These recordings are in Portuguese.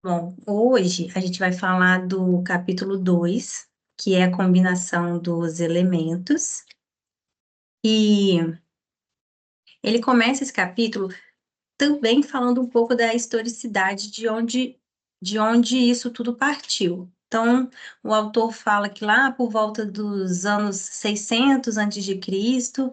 Bom, hoje a gente vai falar do capítulo 2, que é a combinação dos elementos. E ele começa esse capítulo também falando um pouco da historicidade de onde isso tudo partiu. Então, o autor fala que lá por volta dos anos 600 antes de Cristo,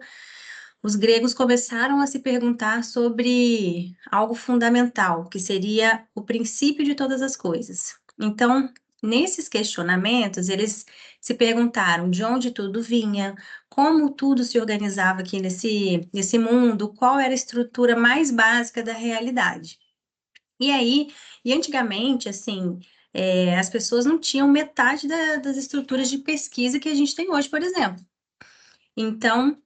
os gregos começaram a se perguntar sobre algo fundamental, que seria o princípio de todas as coisas. Então, nesses questionamentos, eles se perguntaram de onde tudo vinha, como tudo se organizava aqui nesse mundo, qual era a estrutura mais básica da realidade. E aí, e antigamente, assim, as pessoas não tinham metade das estruturas de pesquisa que a gente tem hoje, por exemplo. Então,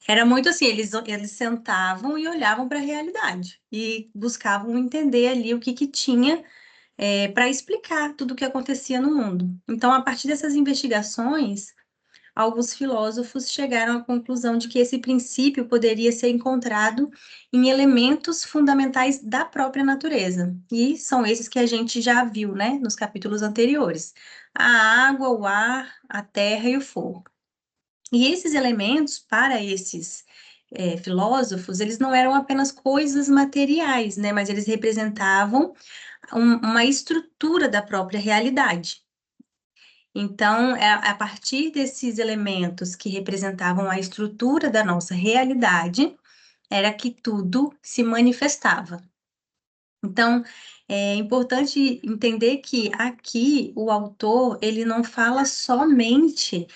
era muito assim, eles sentavam e olhavam para a realidade e buscavam entender ali o que que tinha para explicar tudo o que acontecia no mundo. Então, a partir dessas investigações, alguns filósofos chegaram à conclusão de que esse princípio poderia ser encontrado em elementos fundamentais da própria natureza. E são esses que a gente já viu, né, nos capítulos anteriores: a água, o ar, a terra e o fogo. E esses elementos, para esses filósofos, eles não eram apenas coisas materiais, né? Mas eles representavam uma estrutura da própria realidade. Então, é a partir desses elementos que representavam a estrutura da nossa realidade, era que tudo se manifestava. Então, é importante entender que aqui o autor ele não fala somente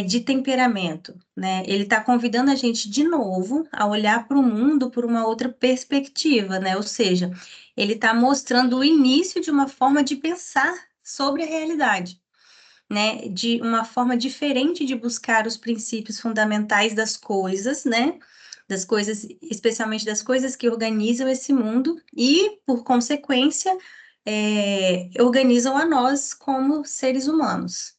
de temperamento, né? Ele está convidando a gente de novo a olhar para o mundo por uma outra perspectiva, né? Ou seja, ele está mostrando o início de uma forma de pensar sobre a realidade, né? De uma forma diferente de buscar os princípios fundamentais das coisas, né? Das coisas, especialmente das coisas que organizam esse mundo e, por consequência, organizam a nós como seres humanos.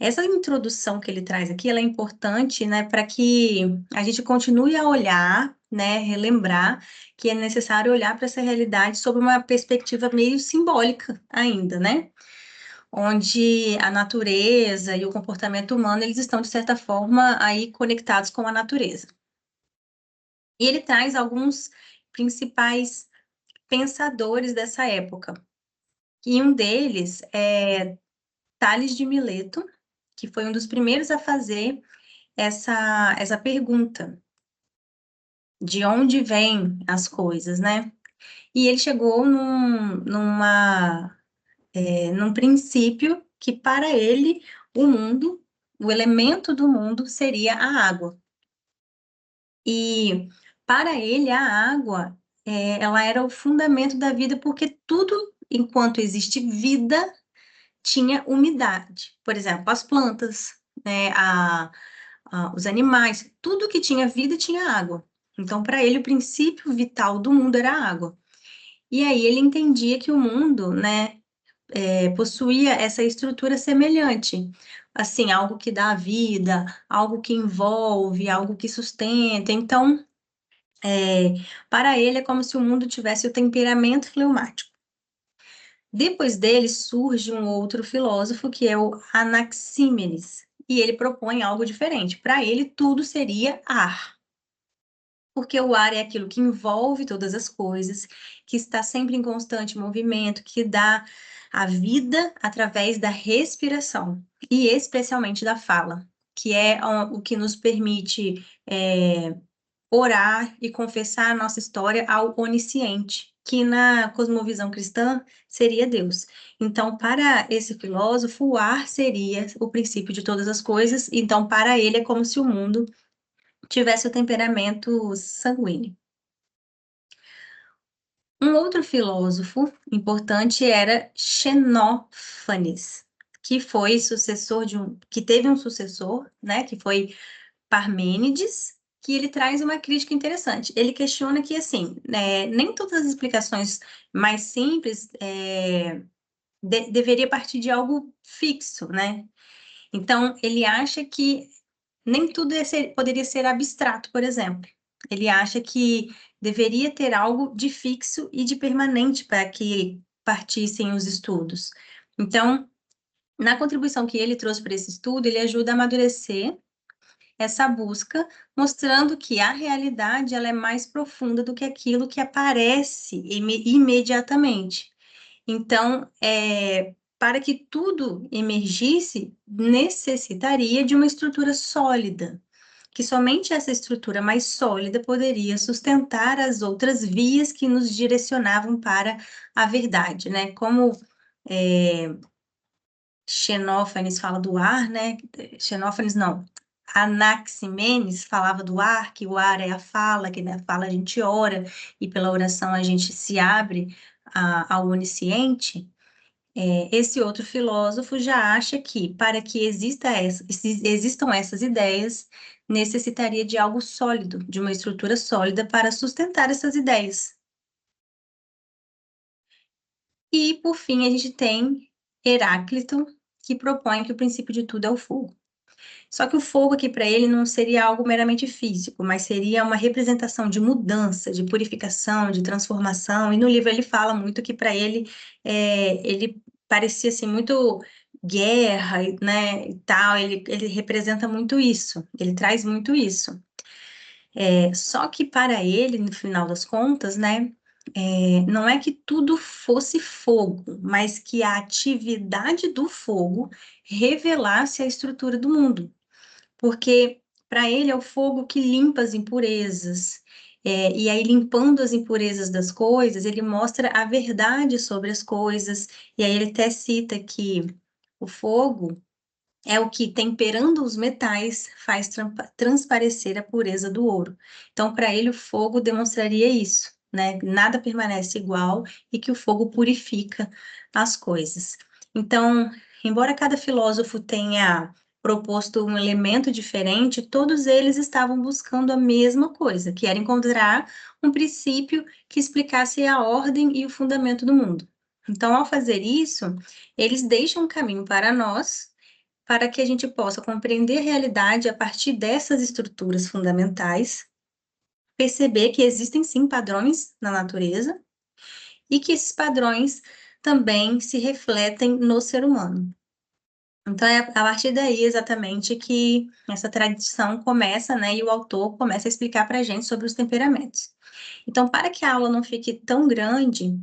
Essa introdução que ele traz aqui, ela é importante, né, para que a gente continue a olhar, né, relembrar que é necessário olhar para essa realidade sob uma perspectiva meio simbólica ainda, né? Onde a natureza e o comportamento humano, eles estão, de certa forma, aí conectados com a natureza. E ele traz alguns principais pensadores dessa época. E um deles é Tales de Mileto, que foi um dos primeiros a fazer essa pergunta, de onde vêm as coisas, né? E ele chegou num princípio que, para ele, o mundo, o elemento do mundo seria a água. E, para ele, a água, ela era o fundamento da vida, porque tudo, enquanto existe vida, tinha umidade. Por exemplo, as plantas, né, os animais, tudo que tinha vida tinha água. Então, para ele, o princípio vital do mundo era a água. E aí ele entendia que o mundo, né, possuía essa estrutura semelhante, assim, algo que dá vida, algo que envolve, algo que sustenta. Então, para ele é como se o mundo tivesse o temperamento fleumático. Depois dele surge um outro filósofo que é o Anaxímenes, e ele propõe algo diferente. Para ele, tudo seria ar, porque o ar é aquilo que envolve todas as coisas, que está sempre em constante movimento, que dá a vida através da respiração, e especialmente da fala, que é o que nos permite orar e confessar a nossa história ao onisciente, que na cosmovisão cristã seria Deus. Então, para esse filósofo, o ar seria o princípio de todas as coisas, então, para ele, é como se o mundo tivesse o temperamento sanguíneo. Um outro filósofo importante era Xenófanes, que foi sucessor que teve um sucessor, né, que foi Parmênides, que ele traz uma crítica interessante. Ele questiona que, assim, nem todas as explicações mais simples deveria partir de algo fixo, né? Então, ele acha que nem tudo poderia ser abstrato, por exemplo. Ele acha que deveria ter algo de fixo e de permanente para que partissem os estudos. Então, na contribuição que ele trouxe para esse estudo, ele ajuda a amadurecer essa busca, mostrando que a realidade ela é mais profunda do que aquilo que aparece imediatamente. Então, para que tudo emergisse, necessitaria de uma estrutura sólida, que somente essa estrutura mais sólida poderia sustentar as outras vias que nos direcionavam para a verdade, né? Como Xenófanes fala do ar, né? Xenófanes não. Anaximenes falava do ar, que o ar é a fala, que na fala a gente ora, e pela oração a gente se abre ao onisciente. Esse outro filósofo já acha que, para que existam essas ideias, necessitaria de algo sólido, de uma estrutura sólida para sustentar essas ideias. E, por fim, a gente tem Heráclito, que propõe que o princípio de tudo é o fogo. Só que o fogo aqui para ele não seria algo meramente físico, mas seria uma representação de mudança, de purificação, de transformação. E no livro ele fala muito que para ele ele parecia assim muito guerra, né, e tal. Ele representa muito isso. Ele traz muito isso. Só que para ele, no final das contas, né, não é que tudo fosse fogo, mas que a atividade do fogo revelasse a estrutura do mundo. Porque para ele é o fogo que limpa as impurezas. E aí, limpando as impurezas das coisas, ele mostra a verdade sobre as coisas. E aí, ele até cita que o fogo é o que, temperando os metais, faz transparecer a pureza do ouro. Então, para ele, o fogo demonstraria isso, né? Nada permanece igual e que o fogo purifica as coisas. Então, embora cada filósofo tenha proposto um elemento diferente, todos eles estavam buscando a mesma coisa, que era encontrar um princípio que explicasse a ordem e o fundamento do mundo. Então, ao fazer isso, eles deixam um caminho para nós, para que a gente possa compreender a realidade a partir dessas estruturas fundamentais, perceber que existem sim padrões na natureza e que esses padrões também se refletem no ser humano. Então, é a partir daí exatamente que essa tradição começa, né, e o autor começa a explicar para a gente sobre os temperamentos. Então, para que a aula não fique tão grande,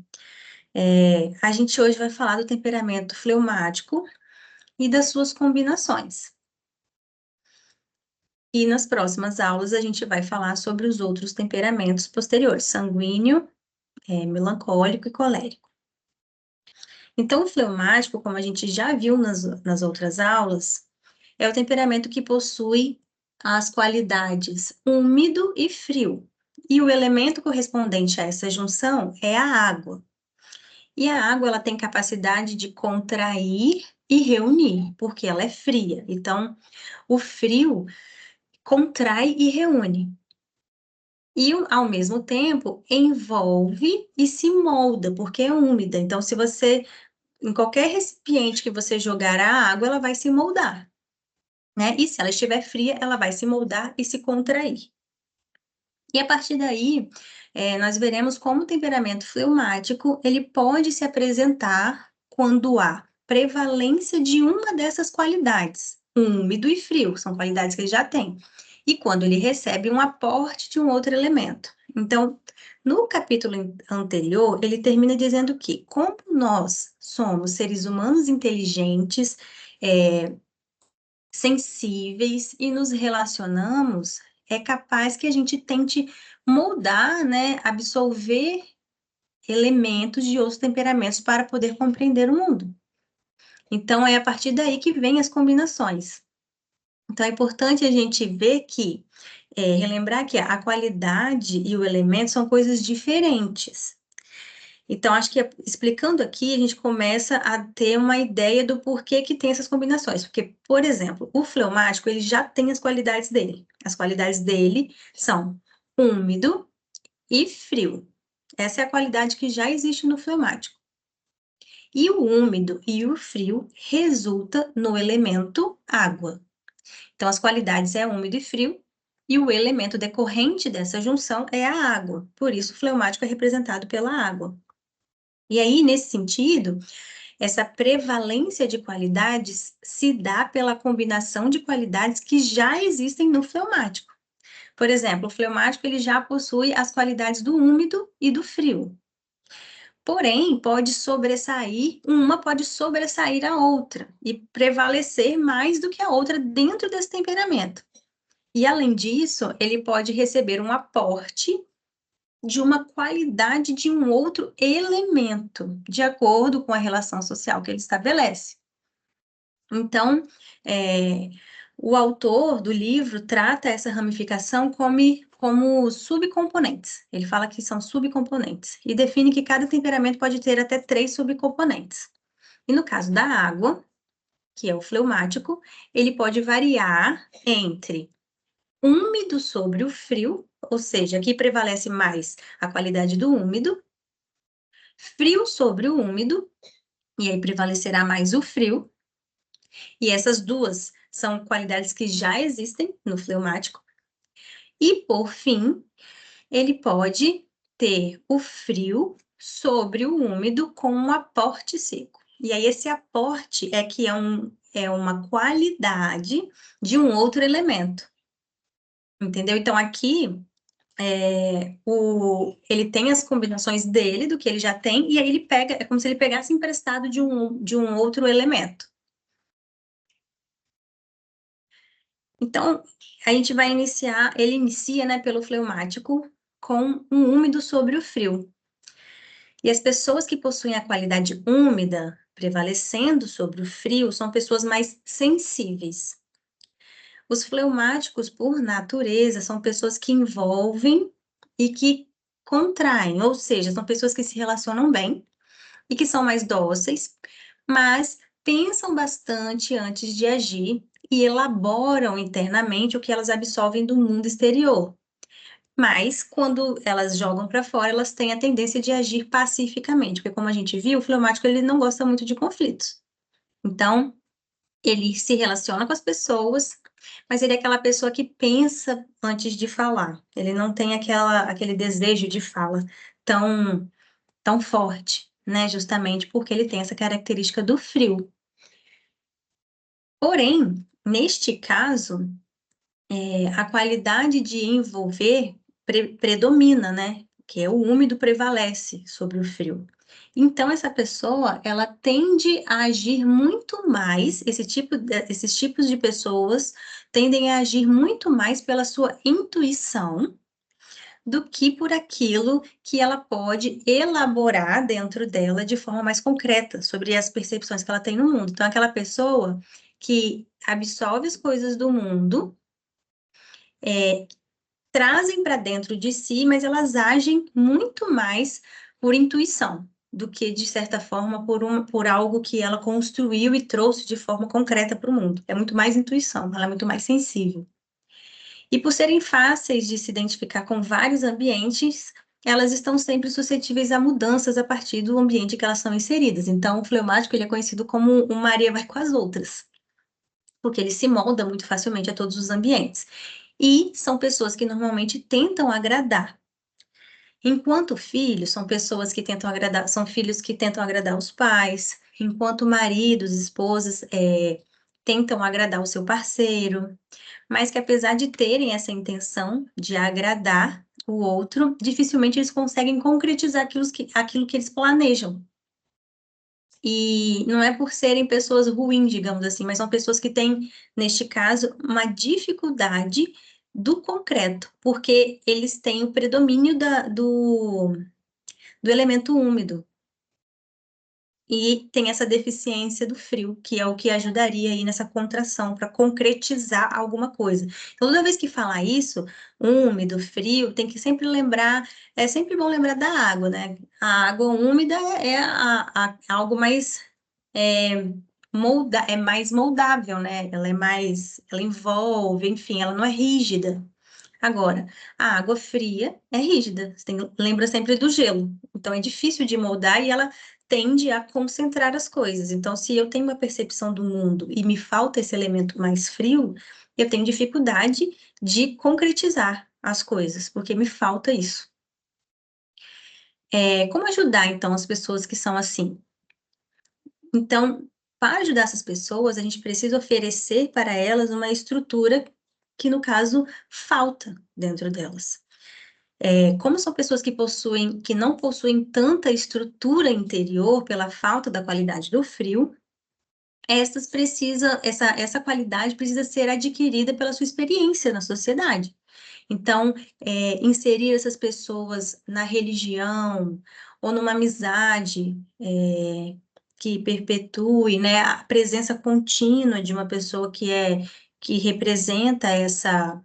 a gente hoje vai falar do temperamento fleumático e das suas combinações. E nas próximas aulas a gente vai falar sobre os outros temperamentos posteriores, sanguíneo, melancólico e colérico. Então, o fleumático, como a gente já viu nas outras aulas, é o temperamento que possui as qualidades úmido e frio. E o elemento correspondente a essa junção é a água. E a água ela tem capacidade de contrair e reunir, porque ela é fria. Então, o frio contrai e reúne. E, ao mesmo tempo, envolve e se molda, porque é úmida. Então, se você, em qualquer recipiente que você jogar a água, ela vai se moldar, né? E se ela estiver fria, ela vai se moldar e se contrair. E a partir daí, nós veremos como o temperamento fleumático, ele pode se apresentar quando há prevalência de uma dessas qualidades, úmido e frio, são qualidades que ele já tem, e quando ele recebe um aporte de um outro elemento. Então, no capítulo anterior, ele termina dizendo que, como nós somos seres humanos inteligentes, sensíveis e nos relacionamos, é capaz que a gente tente moldar, né, absorver elementos de outros temperamentos para poder compreender o mundo. Então, é a partir daí que vem as combinações. Então, é importante a gente ver que, relembrar que a qualidade e o elemento são coisas diferentes. Então, acho que explicando aqui, a gente começa a ter uma ideia do porquê que tem essas combinações. Porque, por exemplo, o fleumático, ele já tem as qualidades dele. As qualidades dele são úmido e frio. Essa é a qualidade que já existe no fleumático. E o úmido e o frio resulta no elemento água. Então, as qualidades é úmido e frio, e o elemento decorrente dessa junção é a água. Por isso, o fleumático é representado pela água. E aí, nesse sentido, essa prevalência de qualidades se dá pela combinação de qualidades que já existem no fleumático. Por exemplo, o fleumático ele já possui as qualidades do úmido e do frio. Porém, uma pode sobressair a outra e prevalecer mais do que a outra dentro desse temperamento. E além disso, ele pode receber um aporte de uma qualidade de um outro elemento, de acordo com a relação social que ele estabelece. Então, o autor do livro trata essa ramificação como subcomponentes. Ele fala que são subcomponentes e define que cada temperamento pode ter até 3 subcomponentes. E no caso da água, que é o fleumático, ele pode variar entre úmido sobre o frio, ou seja, aqui prevalece mais a qualidade do úmido, frio sobre o úmido, e aí prevalecerá mais o frio, e essas duas são qualidades que já existem no fleumático. E, por fim, ele pode ter o frio sobre o úmido com um aporte seco. E aí, esse aporte é uma qualidade de um outro elemento. Entendeu? Então, aqui, ele tem as combinações dele, do que ele já tem, e aí ele pega, é como se ele pegasse emprestado de um outro elemento. Então, a gente vai ele inicia, né, pelo fleumático com um úmido sobre o frio. E as pessoas que possuem a qualidade úmida prevalecendo sobre o frio são pessoas mais sensíveis. Os fleumáticos, por natureza, são pessoas que envolvem e que contraem, ou seja, são pessoas que se relacionam bem e que são mais dóceis, mas pensam bastante antes de agir e elaboram internamente o que elas absorvem do mundo exterior. Mas, quando elas jogam para fora, elas têm a tendência de agir pacificamente, porque, como a gente viu, o fleumático ele não gosta muito de conflitos. Então, ele se relaciona com as pessoas, mas ele é aquela pessoa que pensa antes de falar. Ele não tem aquele desejo de fala tão, tão forte, né? Justamente porque ele tem essa característica do frio. Porém, neste caso, a qualidade de envolver predomina, né? Que é o úmido prevalece sobre o frio. Então, essa pessoa, ela tende a agir muito mais, esses tipos de pessoas tendem a agir muito mais pela sua intuição do que por aquilo que ela pode elaborar dentro dela de forma mais concreta sobre as percepções que ela tem no mundo. Então, aquela pessoa que absorve as coisas do mundo, trazem para dentro de si, mas elas agem muito mais por intuição do que, de certa forma, por algo que ela construiu e trouxe de forma concreta para o mundo. É muito mais intuição, ela é muito mais sensível. E por serem fáceis de se identificar com vários ambientes, elas estão sempre suscetíveis a mudanças a partir do ambiente que elas são inseridas. Então, o fleumático ele é conhecido como um Maria vai com as outras, porque ele se molda muito facilmente a todos os ambientes. E são pessoas que normalmente tentam agradar. Enquanto filhos, são pessoas que tentam agradar, são filhos que tentam agradar os pais, enquanto maridos, esposas, tentam agradar o seu parceiro, mas que apesar de terem essa intenção de agradar o outro, dificilmente eles conseguem concretizar aquilo que eles planejam. E não é por serem pessoas ruins, digamos assim, mas são pessoas que têm, neste caso, uma dificuldade do concreto, porque eles têm o predomínio do elemento úmido. E tem essa deficiência do frio, que é o que ajudaria aí nessa contração, para concretizar alguma coisa. Então, toda vez que falar isso, úmido, frio, tem que sempre lembrar, é sempre bom lembrar da água, né? A água úmida é algo mais, é mais moldável, né? Ela envolve, enfim, ela não é rígida. Agora, a água fria é rígida, lembra sempre do gelo, então é difícil de moldar e ela tende a concentrar as coisas. Então, se eu tenho uma percepção do mundo e me falta esse elemento mais frio, eu tenho dificuldade de concretizar as coisas, porque me falta isso. Como ajudar, então, as pessoas que são assim? Então, para ajudar essas pessoas, a gente precisa oferecer para elas uma estrutura que, no caso, falta dentro delas. Como são pessoas que não possuem tanta estrutura interior pela falta da qualidade do frio, essa qualidade precisa ser adquirida pela sua experiência na sociedade. Então, inserir essas pessoas na religião ou numa amizade que perpetue, né, a presença contínua de uma pessoa que representa essa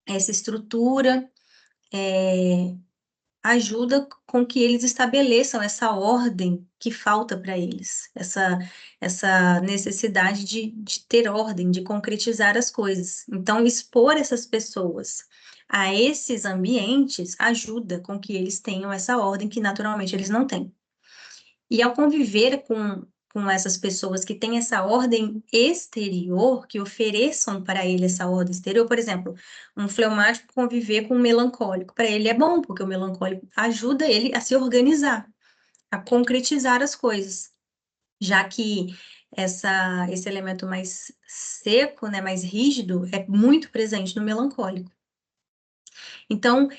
estrutura, ajuda com que eles estabeleçam essa ordem que falta para eles, essa necessidade de ter ordem, de concretizar as coisas. Então, expor essas pessoas a esses ambientes ajuda com que eles tenham essa ordem que naturalmente eles não têm. E ao conviver com essas pessoas que têm essa ordem exterior, que ofereçam para ele essa ordem exterior, por exemplo, um fleumático conviver com um melancólico, para ele é bom, porque o melancólico ajuda ele a se organizar, a concretizar as coisas, já que esse elemento mais seco, né, mais rígido, é muito presente no melancólico. Então,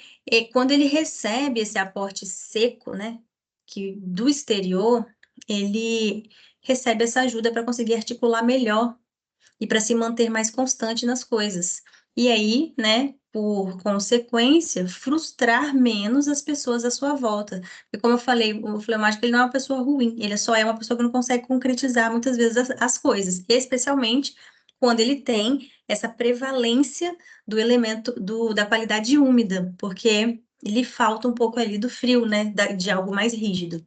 quando ele recebe esse aporte seco, né, que do exterior, ele recebe essa ajuda para conseguir articular melhor e para se manter mais constante nas coisas. E aí, né, por consequência, frustrar menos as pessoas à sua volta. Porque, como eu falei, o fleumático ele não é uma pessoa ruim, ele só é uma pessoa que não consegue concretizar muitas vezes as coisas, especialmente quando ele tem essa prevalência do elemento da qualidade úmida, porque lhe falta um pouco ali do frio, né, de algo mais rígido.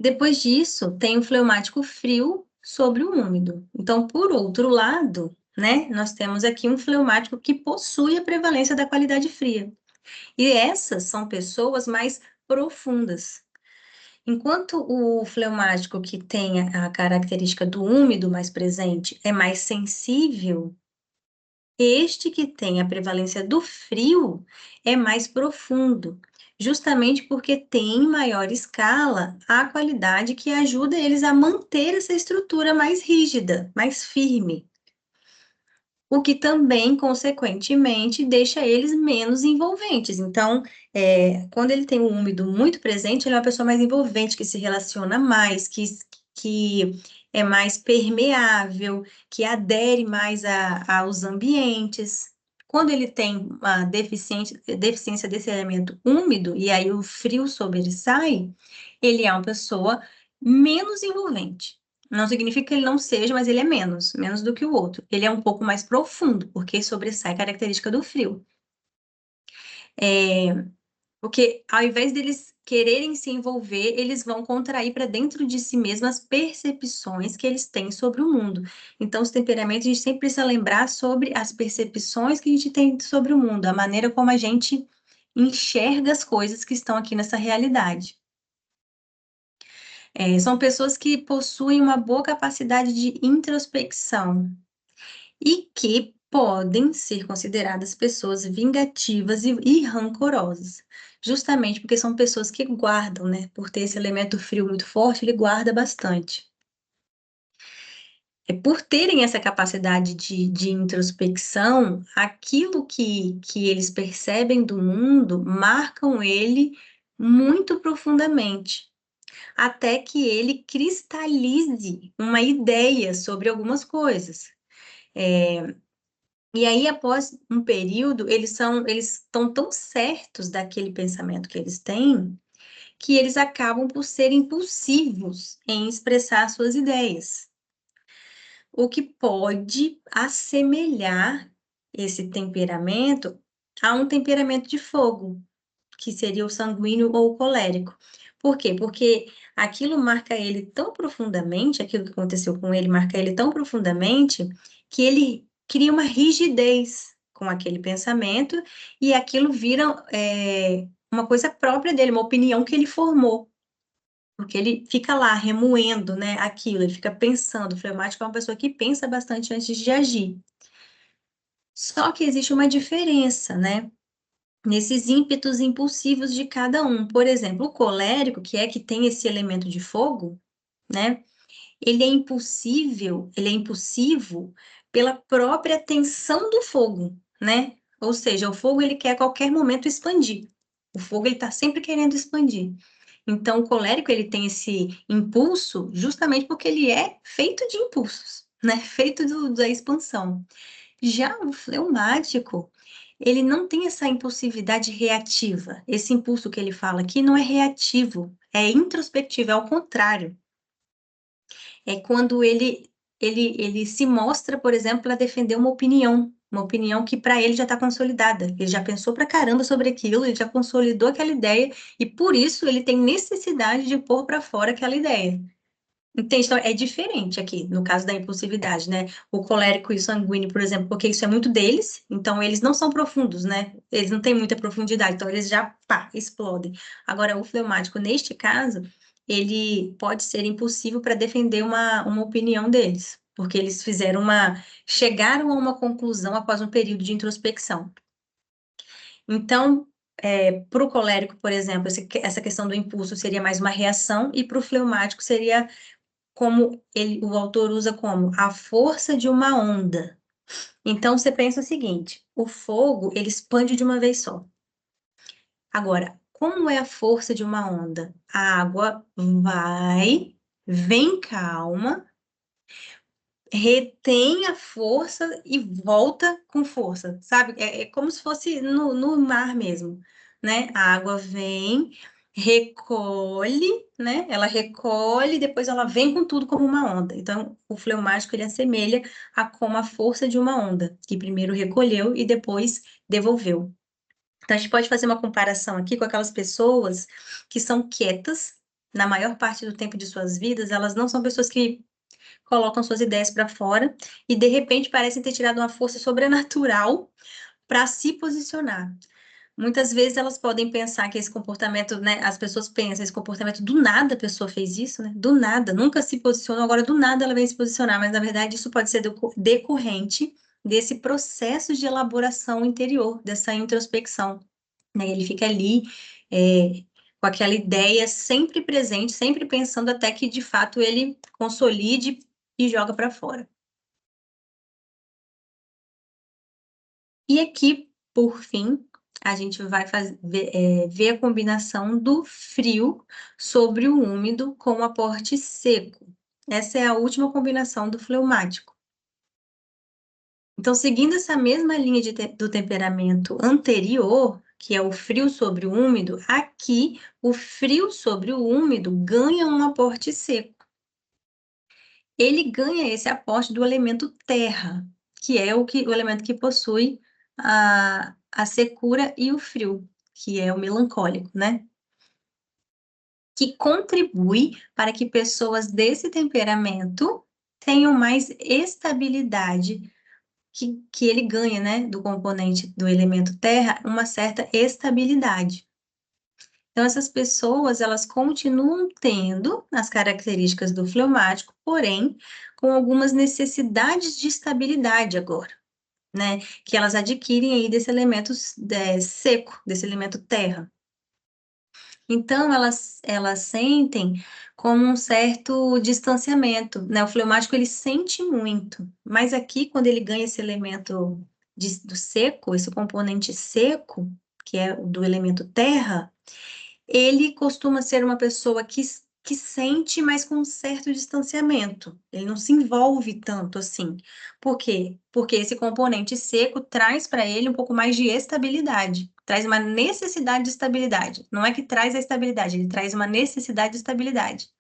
Depois disso, tem o fleumático frio sobre o úmido. Então, por outro lado, né, nós temos aqui um fleumático que possui a prevalência da qualidade fria. E essas são pessoas mais profundas. Enquanto o fleumático que tem a característica do úmido mais presente é mais sensível, este que tem a prevalência do frio é mais profundo, justamente porque tem em maior escala a qualidade que ajuda eles a manter essa estrutura mais rígida, mais firme. O que também, consequentemente, deixa eles menos envolventes. Então, quando ele tem o úmido muito presente, ele é uma pessoa mais envolvente, que se relaciona mais, que é mais permeável, que adere mais aos ambientes. Quando ele tem uma deficiência desse elemento úmido, e aí o frio sobressai, ele é uma pessoa menos envolvente. Não significa que ele não seja, mas ele é menos do que o outro. Ele é um pouco mais profundo, porque sobressai a característica do frio. Porque ao invés deles quererem se envolver, eles vão contrair para dentro de si mesmos as percepções que eles têm sobre o mundo. Então, os temperamentos, a gente sempre precisa lembrar sobre as percepções que a gente tem sobre o mundo, a maneira como a gente enxerga as coisas que estão aqui nessa realidade. São pessoas que possuem uma boa capacidade de introspecção e que podem ser consideradas pessoas vingativas e rancorosas, justamente porque são pessoas que guardam, né? Por ter esse elemento frio muito forte, ele guarda bastante. Por terem essa capacidade de introspecção, aquilo que eles percebem do mundo marcam ele muito profundamente, até que ele cristalize uma ideia sobre algumas coisas. E aí, após um período, eles estão tão certos daquele pensamento que eles têm, que eles acabam por ser impulsivos em expressar suas ideias. O que pode assemelhar esse temperamento a um temperamento de fogo, que seria o sanguíneo ou o colérico. Por quê? Porque aquilo marca ele tão profundamente, aquilo que aconteceu com ele marca ele tão profundamente, que ele cria uma rigidez com aquele pensamento e aquilo vira uma coisa própria dele, uma opinião que ele formou. Porque ele fica lá remoendo, né, aquilo, ele fica pensando. O fleumático é uma pessoa que pensa bastante antes de agir. Só que existe uma diferença, né, nesses ímpetos impulsivos de cada um. Por exemplo, o colérico, que tem esse elemento de fogo, né, ele é impulsivo pela própria tensão do fogo, né? Ou seja, o fogo ele quer a qualquer momento expandir. O fogo ele está sempre querendo expandir. Então, o colérico ele tem esse impulso justamente porque ele é feito de impulsos, né? Feito da expansão. Já o fleumático, ele não tem essa impulsividade reativa. Esse impulso que ele fala aqui não é reativo, é introspectivo, é ao contrário. É quando ele se mostra, por exemplo, para defender uma opinião que para ele já está consolidada. Ele já pensou pra caramba sobre aquilo, ele já consolidou aquela ideia e por isso ele tem necessidade de pôr para fora aquela ideia. Entende? Então, é diferente aqui, no caso da impulsividade, né? O colérico e o sanguíneo, por exemplo, porque isso é muito deles, então eles não são profundos, né? Eles não têm muita profundidade, então eles já, pá, explodem. Agora, o fleumático, neste caso, ele pode ser impulsivo para defender uma opinião deles, porque eles chegaram a uma conclusão após um período de introspecção. Então, para o colérico, por exemplo, essa questão do impulso seria mais uma reação, e para o fleumático seria como o autor usa como a força de uma onda. Então, você pensa o seguinte, o fogo, ele expande de uma vez só. Agora, como é a força de uma onda? A água vem calma, retém a força e volta com força, sabe? É como se fosse no mar mesmo, né? A água vem, recolhe, né? Ela recolhe, depois ela vem com tudo como uma onda. Então, o fleumático, ele assemelha a como a força de uma onda, que primeiro recolheu e depois devolveu. Então, a gente pode fazer uma comparação aqui com aquelas pessoas que são quietas, na maior parte do tempo de suas vidas, elas não são pessoas que colocam suas ideias para fora e de repente parecem ter tirado uma força sobrenatural para se posicionar. Muitas vezes elas podem pensar que esse comportamento, né, as pessoas pensam, esse comportamento do nada a pessoa fez isso, né? Do nada, nunca se posicionou, agora do nada ela vem se posicionar, mas na verdade isso pode ser decorrente desse processo de elaboração interior, dessa introspecção, né? Ele fica ali com aquela ideia sempre presente, sempre pensando até que de fato ele consolide e joga para fora. E aqui, por fim, a gente vai ver a combinação do frio sobre o úmido com o aporte seco. Essa é a última combinação do fleumático. Então, seguindo essa mesma linha do temperamento anterior, que é o frio sobre o úmido, aqui o frio sobre o úmido ganha um aporte seco. Ele ganha esse aporte do elemento terra, que é o elemento que possui a secura e o frio, que é o melancólico, né? Que contribui para que pessoas desse temperamento tenham mais estabilidade, que ele ganha, né, do componente do elemento terra, uma certa estabilidade. Então, essas pessoas, elas continuam tendo as características do fleumático, porém, com algumas necessidades de estabilidade agora, né? Que elas adquirem aí desse elemento seco, desse elemento terra. Então, elas sentem como um certo distanciamento, né? O fleumático, ele sente muito, mas aqui, quando ele ganha esse elemento do seco, esse componente seco, que é do elemento terra, ele costuma ser uma pessoa que sente, mas com um certo distanciamento. Ele não se envolve tanto assim. Por quê? Porque esse componente seco traz para ele um pouco mais de estabilidade, traz uma necessidade de estabilidade. Não é que traz a estabilidade, ele traz uma necessidade de estabilidade.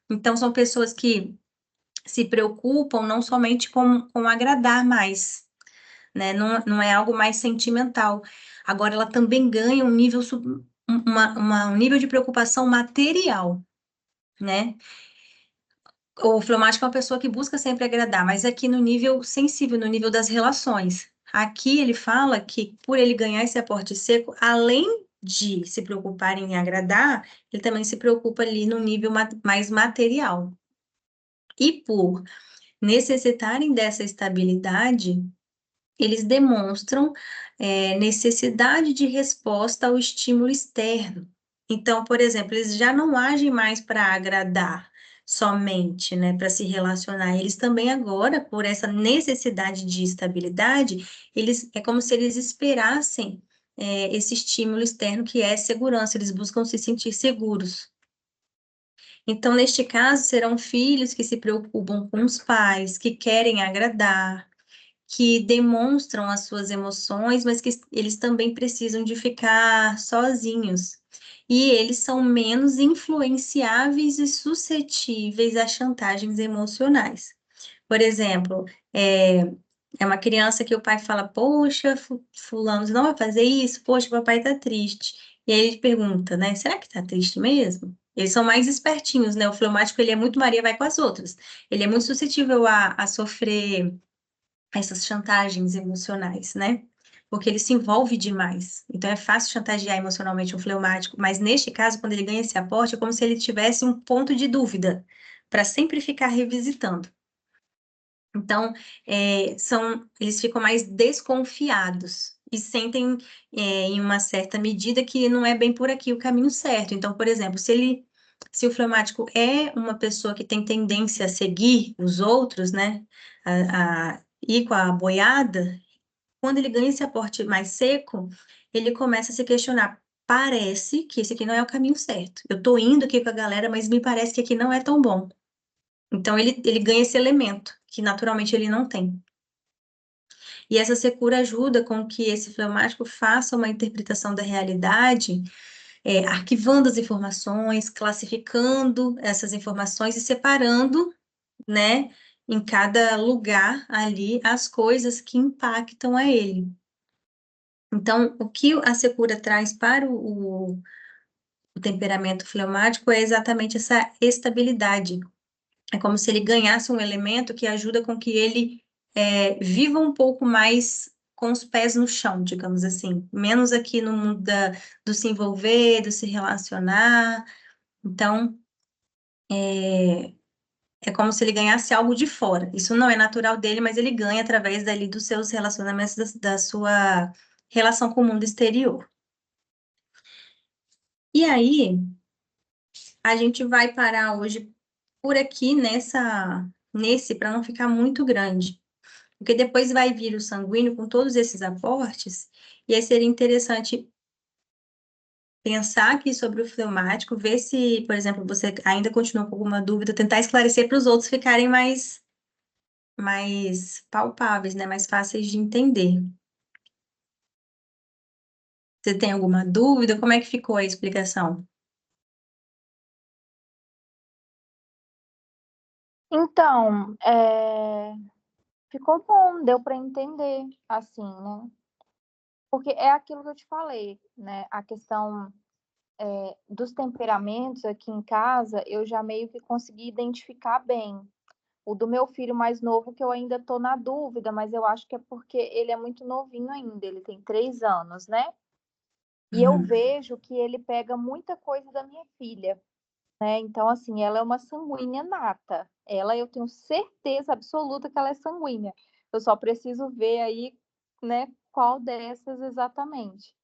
Então, são pessoas que se preocupam não somente com agradar mais, né? Não é algo mais sentimental. Agora, ela também ganha um nível, um nível de preocupação material, né? O fleumático é uma pessoa que busca sempre agradar, mas aqui no nível sensível, no nível das relações. Aqui ele fala que, por ele ganhar esse aporte seco, além de se preocupar em agradar, ele também se preocupa ali no nível mais material. E por necessitarem dessa estabilidade, eles demonstram necessidade de resposta ao estímulo externo. Então, por exemplo, eles já não agem mais para agradar somente, né, para se relacionar. Eles também agora, por essa necessidade de estabilidade, é como se eles esperassem esse estímulo externo que é segurança. Eles buscam se sentir seguros. Então, neste caso, serão filhos que se preocupam com os pais, que querem agradar, que demonstram as suas emoções, mas que eles também precisam de ficar sozinhos. E eles são menos influenciáveis e suscetíveis a chantagens emocionais. Por exemplo, é uma criança que o pai fala, poxa, fulano, você não vai fazer isso? Poxa, papai tá triste. E aí ele pergunta, né, será que tá triste mesmo? Eles são mais espertinhos, né? O fleumático, ele é muito Maria vai com as outras. Ele é muito suscetível a sofrer essas chantagens emocionais, né? Porque ele se envolve demais. Então é fácil chantagear emocionalmente um fleumático, mas neste caso, quando ele ganha esse aporte, é como se ele tivesse um ponto de dúvida para sempre ficar revisitando. Então, eles ficam mais desconfiados e sentem, em uma certa medida, que não é bem por aqui o caminho certo. Então, por exemplo, se o fleumático é uma pessoa que tem tendência a seguir os outros, né, a ir com a boiada, quando ele ganha esse aporte mais seco, ele começa a se questionar. Parece que esse aqui não é o caminho certo. Eu estou indo aqui com a galera, mas me parece que aqui não é tão bom. Então, ele ganha esse elemento, que naturalmente ele não tem. E essa secura ajuda com que esse fleumático faça uma interpretação da realidade, arquivando as informações, classificando essas informações e separando, né, em cada lugar ali as coisas que impactam a ele. Então, o que a secura traz para o temperamento fleumático é exatamente essa estabilidade. É como se ele ganhasse um elemento que ajuda com que ele viva um pouco mais com os pés no chão, digamos assim. Menos aqui no mundo do se envolver, do se relacionar. Então, é como se ele ganhasse algo de fora. Isso não é natural dele, mas ele ganha através dali dos seus relacionamentos, da sua relação com o mundo exterior. E aí, a gente vai parar hoje por aqui nesse, para não ficar muito grande. Porque depois vai vir o sanguíneo com todos esses aportes, e aí seria interessante pensar aqui sobre o fleumático, ver se, por exemplo, você ainda continua com alguma dúvida, tentar esclarecer para os outros ficarem mais palpáveis, né? Mais fáceis de entender. Você tem alguma dúvida? Como é que ficou a explicação? Então, ficou bom, deu para entender, assim, né? Porque é aquilo que eu te falei, né? A questão dos temperamentos aqui em casa, eu já meio que consegui identificar bem. O do meu filho mais novo, que eu ainda estou na dúvida, mas eu acho que é porque ele é muito novinho ainda, ele tem 3 anos, né? E eu Uhum. vejo que ele pega muita coisa da minha filha, né? Então, assim, ela é uma sanguínea nata. Ela, eu tenho certeza absoluta que ela é sanguínea. Eu só preciso ver aí, né, qual dessas exatamente.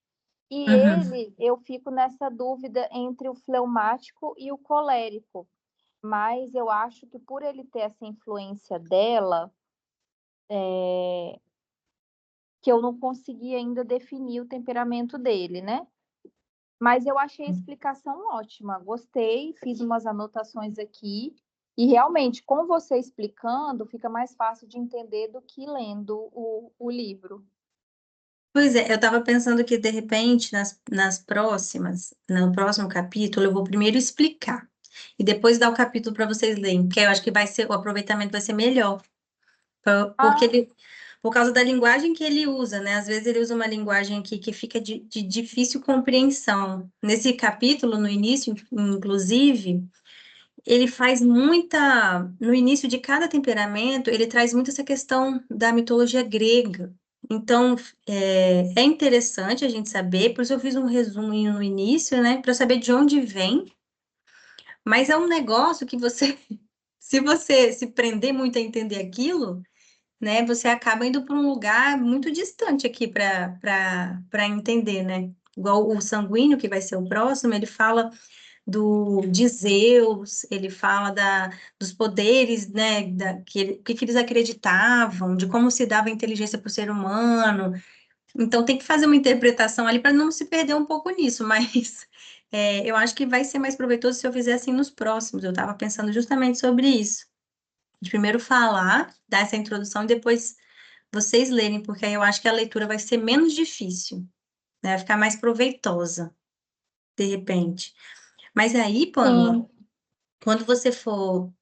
E Uhum. ele, eu fico nessa dúvida entre o fleumático e o colérico. Mas eu acho que por ele ter essa influência dela, que eu não consegui ainda definir o temperamento dele, né? Mas eu achei a explicação ótima, gostei, fiz umas anotações aqui. E realmente, com você explicando, fica mais fácil de entender do que lendo o livro. Pois é, eu estava pensando que, de repente, no próximo capítulo, eu vou primeiro explicar e depois dar o capítulo para vocês lerem, porque eu acho que o aproveitamento vai ser melhor, porque Ah, por causa da linguagem que ele usa, né? Às vezes ele usa uma linguagem aqui que fica de difícil compreensão. Nesse capítulo, no início, inclusive, ele faz no início de cada temperamento, ele traz muito essa questão da mitologia grega. Então, é interessante a gente saber, por isso eu fiz um resuminho no início, né, para saber de onde vem, mas é um negócio que você, se você se prender muito a entender aquilo, né, você acaba indo para um lugar muito distante aqui para entender, né? Igual o sanguíneo, que vai ser o próximo, ele fala de Zeus, ele fala dos poderes, né, o que eles acreditavam, de como se dava a inteligência para o ser humano. Então tem que fazer uma interpretação ali para não se perder um pouco nisso, mas eu acho que vai ser mais proveitoso se eu fizer assim nos próximos. Eu estava pensando justamente sobre isso. De primeiro falar, dar essa introdução e depois vocês lerem, porque aí eu acho que a leitura vai ser menos difícil, né? Vai ficar mais proveitosa, de repente. Mas aí, Pamela, Sim, quando você for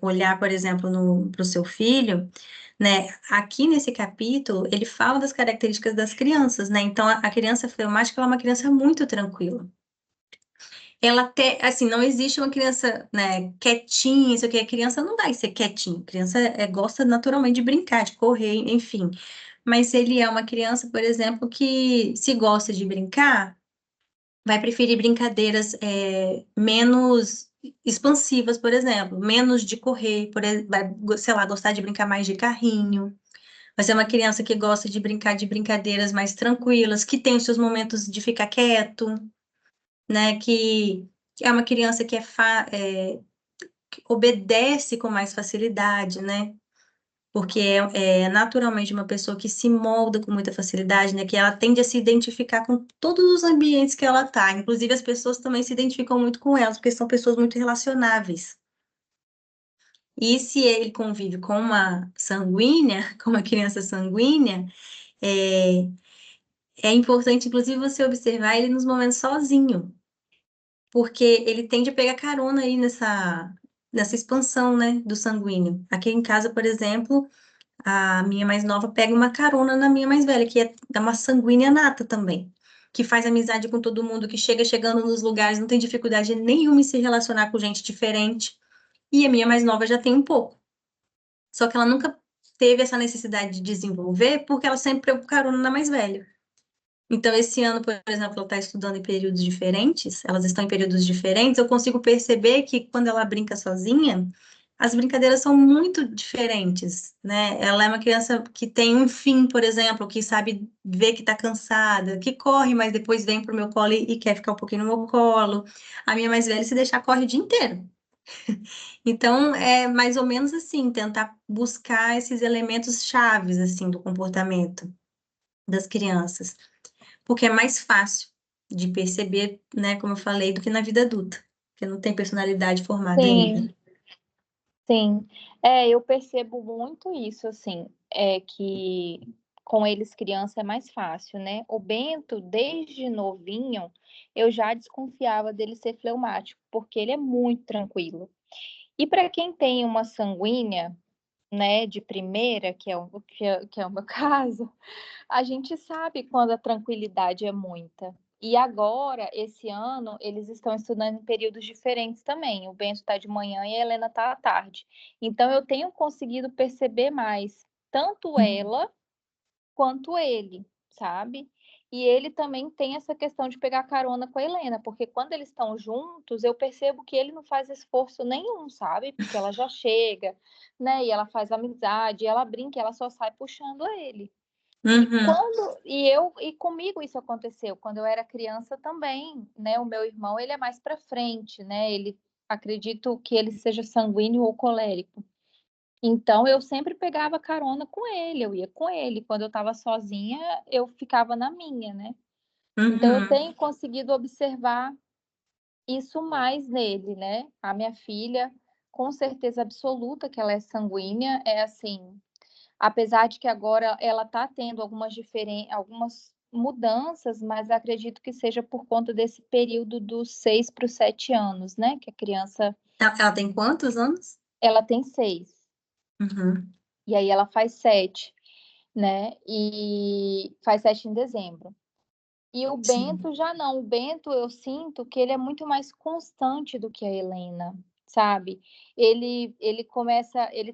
olhar, por exemplo, para o seu filho, né? Aqui nesse capítulo, ele fala das características das crianças, né? Então, a criança fleumática ela é uma criança muito tranquila. Ela até, assim, não existe uma criança, né, quietinha, isso aqui, a criança não vai ser quietinha. A criança gosta naturalmente de brincar, de correr, enfim. Mas ele é uma criança, por exemplo, que se gosta de brincar, vai preferir brincadeiras menos expansivas, por exemplo, menos de correr, vai, sei lá, gostar de brincar mais de carrinho. Vai ser uma criança que gosta de brincar de brincadeiras mais tranquilas, que tem os seus momentos de ficar quieto, né? Que é uma criança que obedece com mais facilidade, né? Porque é naturalmente uma pessoa que se molda com muita facilidade, né? Que ela tende a se identificar com todos os ambientes que ela está. Inclusive, as pessoas também se identificam muito com elas, porque são pessoas muito relacionáveis. E se ele convive com uma sanguínea, com uma criança sanguínea, é, é importante, inclusive, você observar ele nos momentos sozinho, porque ele tende a pegar carona aí nessa expansão, né, do sanguíneo. Aqui em casa, por exemplo, a minha mais nova pega uma carona na minha mais velha, que é uma sanguínea nata também, que faz amizade com todo mundo, que chegando nos lugares, não tem dificuldade nenhuma em se relacionar com gente diferente. E a minha mais nova já tem um pouco. Só que ela nunca teve essa necessidade de desenvolver, porque ela sempre pegou carona na mais velha. Então, esse ano, por exemplo, ela está estudando em períodos diferentes, elas estão em períodos diferentes, eu consigo perceber que quando ela brinca sozinha, as brincadeiras são muito diferentes, né? Ela é uma criança que tem um fim, por exemplo, que sabe ver que está cansada, que corre, mas depois vem para o meu colo e quer ficar um pouquinho no meu colo. A minha mais velha, se deixar, corre o dia inteiro. Então, é mais ou menos assim, tentar buscar esses elementos chaves, assim, do comportamento das crianças porque é mais fácil de perceber, né, como eu falei, do que na vida adulta, porque não tem personalidade formada ainda. sim, sim. Eu percebo muito isso, assim, que com eles criança é mais fácil, né? O Bento, desde novinho, eu já desconfiava dele ser fleumático, porque ele é muito tranquilo. E para quem tem uma sanguínea, né, de primeira, que é o meu caso, a gente sabe quando a tranquilidade é muita. E agora, esse ano, eles estão estudando em períodos diferentes também. O Bento está de manhã e a Helena está à tarde. Então, eu tenho conseguido perceber mais tanto ela quanto ele, sabe? E ele também tem essa questão de pegar carona com a Helena, porque quando eles estão juntos, eu percebo que ele não faz esforço nenhum, sabe? Porque ela já chega, né? E ela faz amizade, ela brinca, ela só sai puxando ele. Uhum, E comigo isso aconteceu quando eu era criança também, né? O meu irmão, ele é mais para frente, né? Ele acredito que ele seja sanguíneo ou colérico. Então eu sempre pegava carona com ele, eu ia com ele. Quando eu estava sozinha, eu ficava na minha, né? Então eu uhum, tenho conseguido observar isso mais nele, né? A minha filha, com certeza absoluta que ela é sanguínea, é assim, apesar de que agora ela está tendo algumas mudanças, mas acredito que seja por conta desse período dos 6 para os 7 anos, né? Que a criança, ela tem quantos anos? ela tem 6, Uhum, e aí ela faz 7, né? E faz 7 em dezembro. E o sim. Bento já não. O Bento, eu sinto que ele é muito mais constante do que a Helena, sabe? Ele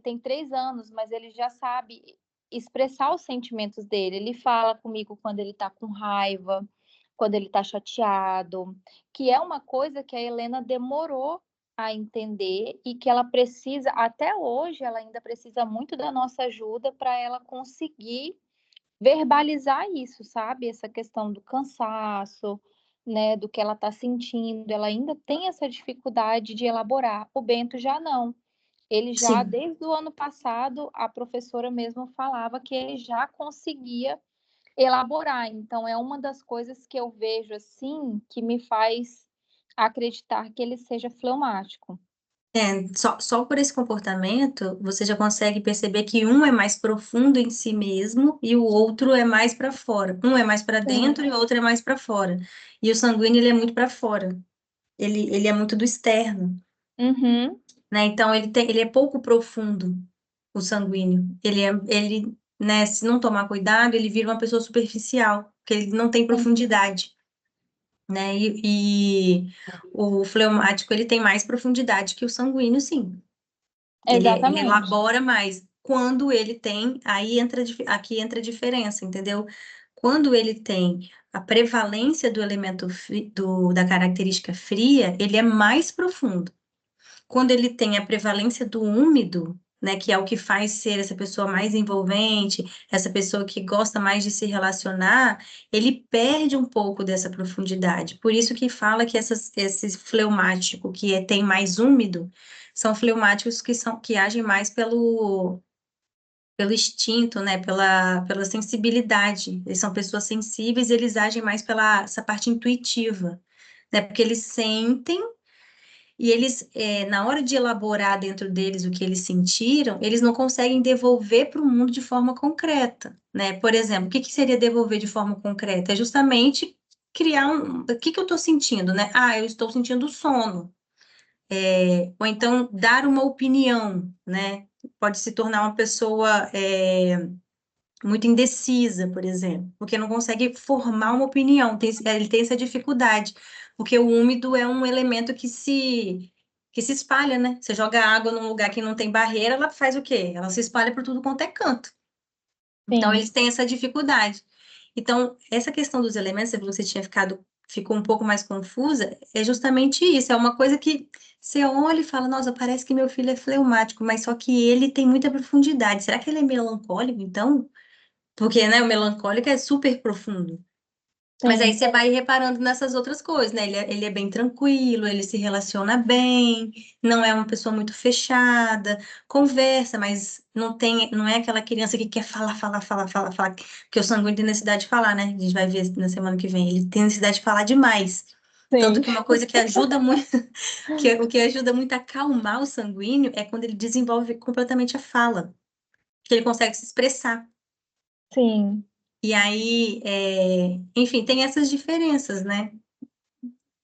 tem 3 anos, mas ele já sabe. expressar os sentimentos dele. Ele fala comigo quando ele está com raiva, quando ele está chateado, que é uma coisa que a Helena demorou a entender e que ela precisa, até hoje, ela ainda precisa muito da nossa ajuda para ela conseguir verbalizar isso, sabe? Essa questão do cansaço, né, do que ela está sentindo, ela ainda tem essa dificuldade de elaborar. O Bento já não. Ele já, Sim. desde o ano passado, a professora mesmo falava que ele já conseguia elaborar. Então, é uma das coisas que eu vejo assim que me faz acreditar que ele seja fleumático. Só por esse comportamento, você já consegue perceber que um é mais profundo em si mesmo e o outro é mais para fora. Um é mais para dentro Sim. e o outro é mais para fora. E o sanguíneo, ele é muito para fora. Ele é muito do externo, Uhum. né? Então, ele é pouco profundo, o sanguíneo. Né, se não tomar cuidado, ele vira uma pessoa superficial, porque ele não tem Sim. profundidade, né? E o fleumático, ele tem mais profundidade que o sanguíneo, sim. Ele Exatamente. elabora mais. Quando ele tem, aqui entra a diferença, entendeu? Quando ele tem a prevalência do elemento da característica fria, ele é mais profundo. Quando ele tem a prevalência do úmido, né, que é o que faz ser essa pessoa mais envolvente, essa pessoa que gosta mais de se relacionar, ele perde um pouco dessa profundidade. Por isso que fala que esse fleumático tem mais úmido, são fleumáticos que agem mais pelo instinto, né, pela sensibilidade. Eles são pessoas sensíveis, eles agem mais pela essa parte intuitiva, né, porque eles sentem e eles, na hora de elaborar dentro deles o que eles sentiram, eles não conseguem devolver para o mundo de forma concreta, né? Por exemplo, o que que seria devolver de forma concreta? É justamente criar o que que eu estou sentindo, né? Ah, eu estou sentindo sono. Ou então dar uma opinião, né? Pode se tornar uma pessoa muito indecisa, por exemplo, porque não consegue formar uma opinião, ele tem essa dificuldade, porque o úmido é um elemento que se espalha, né? Você joga água num lugar que não tem barreira, ela faz o quê? Ela se espalha por tudo quanto é canto. Então, Sim. eles têm essa dificuldade. Então, essa questão dos elementos, se você ficou um pouco mais confusa, é justamente isso, é uma coisa que você olha e fala, nossa, parece que meu filho é fleumático, mas só que ele tem muita profundidade. Será que ele é melancólico, então? Porque, né, o melancólico é super profundo. Mas aí Sim. você vai reparando nessas outras coisas, né? Ele é bem tranquilo, ele se relaciona bem, não é uma pessoa muito fechada, conversa, mas não é aquela criança que quer falar, falar, falar, falar, falar, porque o sanguíneo tem necessidade de falar, né? A gente vai ver na semana que vem. Ele tem necessidade de falar demais. Tanto Sim. que uma coisa que ajuda muito, o que ajuda muito a acalmar o sanguíneo é quando ele desenvolve completamente a fala, que ele consegue se expressar. Sim. E aí, enfim, tem essas diferenças, né?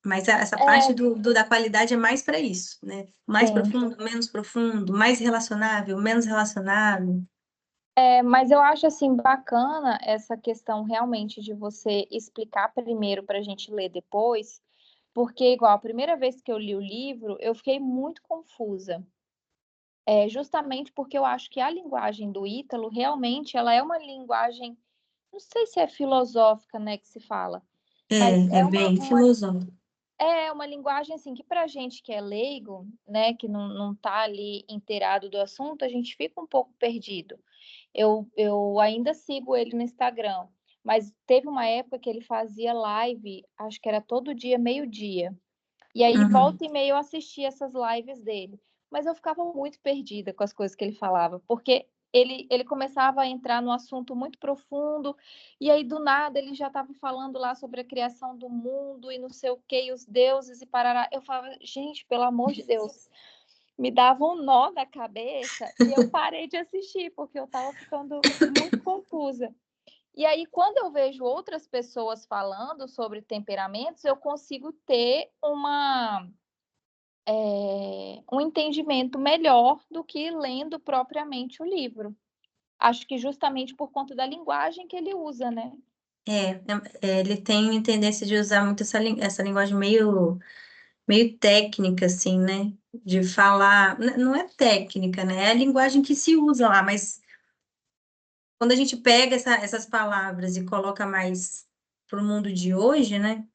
Mas essa parte É, da qualidade é mais para isso, né? Mais sim. profundo, mais relacionável, menos relacionável. Mas eu acho assim bacana essa questão realmente de você explicar primeiro para a gente ler depois, porque igual a primeira vez que eu li o livro, eu fiquei muito confusa. Justamente porque eu acho que a linguagem do Ítalo realmente ela é uma linguagem, não sei se é filosófica, né, que se fala, mas É bem filosófico. é uma linguagem assim que para gente que é leigo, né, que não tá ali inteirado do assunto, a gente fica um pouco perdido. Eu ainda sigo ele no Instagram, mas teve uma época que ele fazia live, acho que era todo dia, meio-dia. E aí, Uhum. volta e meia, eu assistia essas lives dele. Mas eu ficava muito perdida com as coisas que ele falava, porque ele começava a entrar num assunto muito profundo, e aí do nada ele já estava falando lá sobre a criação do mundo e não sei o que, e os deuses e parará. Eu falava, gente, pelo amor de Deus, me dava um nó na cabeça e eu parei de assistir, porque eu estava ficando muito confusa. E aí, quando eu vejo outras pessoas falando sobre temperamentos, eu consigo ter um entendimento melhor do que lendo propriamente o livro. Acho que justamente por conta da linguagem que ele usa, né? Ele tem tendência de usar muito essa linguagem meio técnica, assim, né? De falar. Não é técnica, né? É a linguagem que se usa lá, mas quando a gente pega essas palavras e coloca mais para o mundo de hoje, né?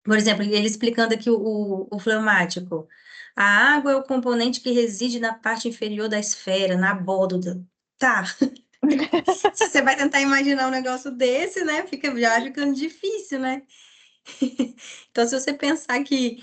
Por exemplo, ele explicando aqui o fleumático. A água é o componente que reside na parte inferior da esfera, na borda. Tá, se você vai tentar imaginar um negócio desse, né? Fica já ficando difícil, né? Então, se você pensar que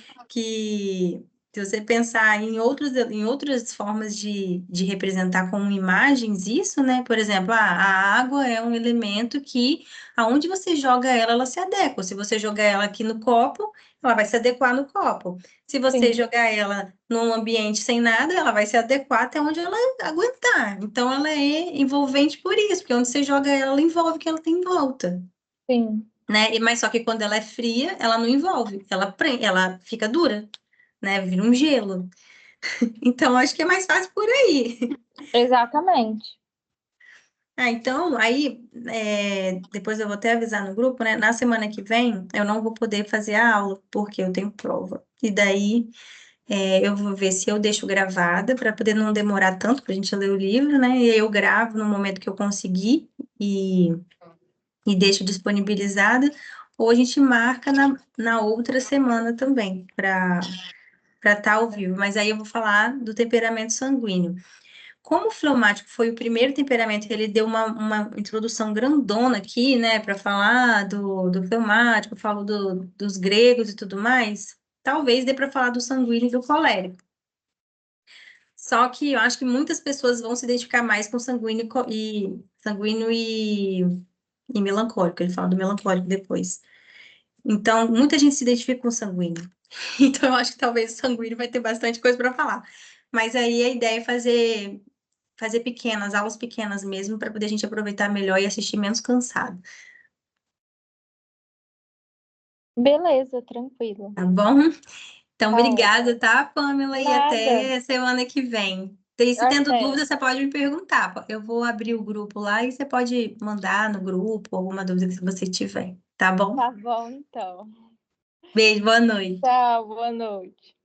se você pensar em outras formas de representar com imagens isso, né? Por exemplo, a água é um elemento que, aonde você joga ela, ela se adequa. Se você jogar ela aqui no copo, ela vai se adequar no copo. Se você Sim, jogar ela num ambiente sem nada, ela vai se adequar até onde ela aguentar. Então, ela é envolvente por isso, porque onde você joga ela, ela envolve o que ela tem em volta, sim, né? Mas só que quando ela é fria, ela não envolve, ela fica dura, né? Vira um gelo. Então, acho que é mais fácil por aí. exatamente. Ah, então, aí, depois eu vou até avisar no grupo, né? Na semana que vem, eu não vou poder fazer a aula, porque eu tenho prova. E daí, eu vou ver se eu deixo gravada, para poder não demorar tanto para a gente ler o livro, né? E aí eu gravo no momento que eu conseguir e deixo disponibilizada, ou a gente marca na outra semana também, para estar ao vivo. Mas aí eu vou falar do temperamento sanguíneo. Como o fleumático foi o primeiro temperamento, ele deu uma introdução grandona aqui, né, para falar do fleumático, falou dos gregos e tudo mais. Talvez dê para falar do sanguíneo e do colérico. Só que eu acho que muitas pessoas vão se identificar mais com sanguíneo e melancólico. Ele fala do melancólico depois. Então, muita gente se identifica com o sanguíneo. Então, eu acho que talvez o sanguíneo vai ter bastante coisa para falar. Mas aí a ideia é fazer pequenas, aulas pequenas mesmo, para poder a gente aproveitar melhor e assistir menos cansado. Beleza, tranquilo. Tá bom? Então, Tá ótimo. obrigada, tá, Pamela? E Nada. até semana que vem. E se tendo Até. dúvida, você pode me perguntar. Eu vou abrir o grupo lá e você pode mandar no grupo alguma dúvida que você tiver. Tá bom? Tá bom, então. Beijo, boa noite. Tchau, boa noite.